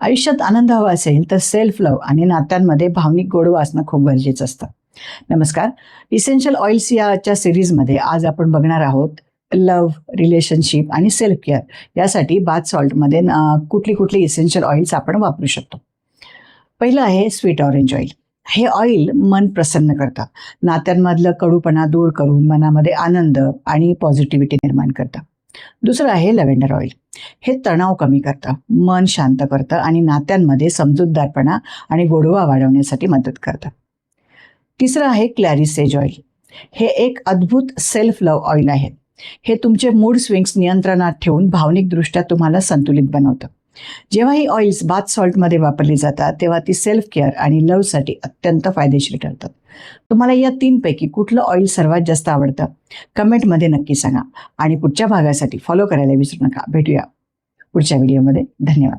आयुष्यात आनंद हवा असेल तर सेल्फ लव्ह आणि नात्यांमध्ये भावनिक गोडवा असणं खूप गरजेचं असतं. नमस्कार. इसेन्शियल ऑइल्स याच्या सिरीजमध्ये आज आपण बघणार आहोत लव्ह, रिलेशनशिप आणि सेल्फ केअर यासाठी बाथ सॉल्टमध्ये कुठली कुठली इसेन्शियल ऑइल्स आपण वापरू शकतो. पहिलं आहे स्वीट ऑरेंज ऑइल. हे ऑइल मन प्रसन्न करतं, नात्यांमधलं कडूपणा दूर करून मनामध्ये आनंद आणि पॉझिटिव्हिटी निर्माण करतं. दुसरं आहे लव्हेंडर ऑइल. हे तणाव कमी करतं, मन शांत करतं आणि नात्यांमध्ये समजूतदारपणा आणि गोडवा वाढवण्यासाठी मदत करतं. तिसरं आहे क्लॅरिसेज ऑइल. हे एक अद्भुत सेल्फ लव्ह ऑइल आहे. हे तुमचे मूड स्विंग्स नियंत्रणात ठेवून भावनिकदृष्ट्या तुम्हाला संतुलित बनवतं. जेव्हा ही ऑइल्स बाथ सॉल्टमध्ये वापरली जातात तेव्हा ती सेल्फ केअर आणि लव्हसाठी अत्यंत फायदेशीर ठरतात. तुम्हाला या 3 पैकी कुठलं ऑइल सर्वात जास्त आवडतं? कमेंटमध्ये नक्की सांगा आणि पुढच्या भागासाठी फॉलो करायला विसरू नका. भेटूया पुढच्या व्हिडिओमध्ये. धन्यवाद.